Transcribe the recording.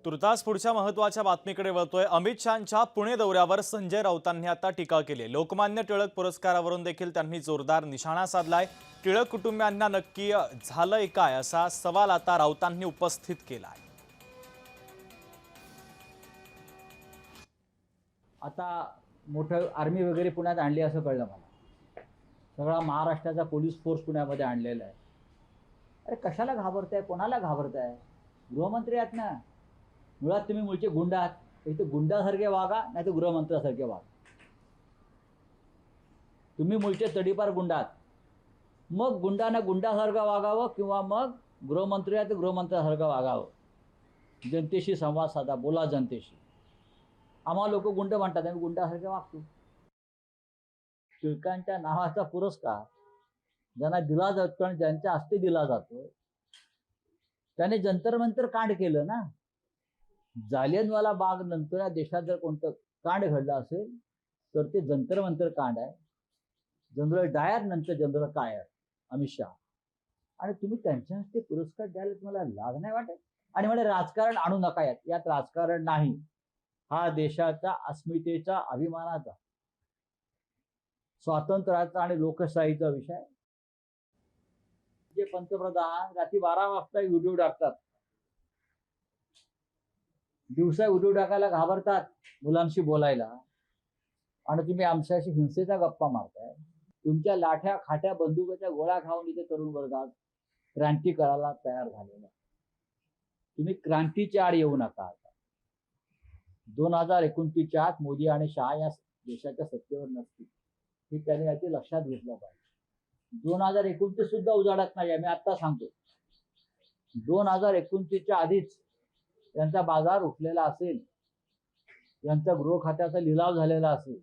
तुर्तास पुढच्या महत्त्वाच्या बातमीकडे वळतोय। अमित शहांच्या पुणे दौऱ्यावर संजय राऊतांनी आता टीका केली। लोकमान्य टिळक पुरस्कारावरून देखील त्यांनी जोरदार निशाणा साधलाय। टिळक कुटुंबियांना नक्की झालंय काय असा सवाल आता राऊतांनी उपस्थित केलाय। आता मोठं आर्मी वगैरे पुण्यात आणली असं कळलं मला। सगळा महाराष्ट्राचा पोलीस फोर्स पुण्यामध्ये आणलेला आहे। अरे कशाला घाबरताय, कोणाला घाबरताय? गृहमंत्री आहात ना, मुळात तुम्ही मूळचे गुंड आहात। इथे गुंडासारखे वागा, नाही तर गृहमंत्र्यासारखे वागा। तुम्ही मूळचे तडीपार गुंड आहात, मग गुंडांना गुंडासारखं वागावं किंवा मग गृहमंत्री आहे तर गृहमंत्र्यासारखं वागावं। जनतेशी संवाद साधा, बोला जनतेशी। आम्हाला लोक गुंड म्हणतात, आम्ही गुंडासारखे वागतो। टिळकांच्या नावाचा पुरस्कार ज्यांना दिला जातो आणि ज्यांच्या हस्ते दिला जातो त्याने जंतर मंतर कांड केलं ना। जालियनवाला बाग नंतर या देशात जर कोणतं कांड घडलं असेल तर ते जंतर मंतर कांड आहे। जनरल डायर नंतर जनरल कायर अमित शहा, आणि तुम्ही त्यांच्या हस्ते पुरस्कार द्यायला तुम्हाला लाज नाही वाटत? आणि म्हणे राजकारण आणू नका, यात राजकारण नाही। हा देशाचा अस्मितेचा, अभिमानाचा, स्वातंत्र्याचा आणि लोकशाहीचा विषय। जे पंतप्रधान रात्री 12 वाजता व्हिडिओ टाकतात, दिवसा व्हिडिओ टाकायला घाबरतात मुलांशी बोलायला, आणि तुम्ही आमच्याशी हिंसेचा गप्पा मारताय। तुमच्या लाठ्या खाट्या बंदुकाच्या गोळ्या खाऊन इथे तरुण वर्गात क्रांती करायला तयार झालेला। तुम्ही क्रांतीच्या आड येऊ नका। 2029च्या आत मोदी आणि शहा या देशाच्या सत्तेवर नसतील, हे त्यांनी याचे लक्षात घेतलं पाहिजे। 2029 सुद्धा उजाडत नाही, मी आता सांगतो। 2029च्या आधीच यांचा बाजार उठलेला असेल, यांचा गृह खात्याचा लिलाव झालेला असेल,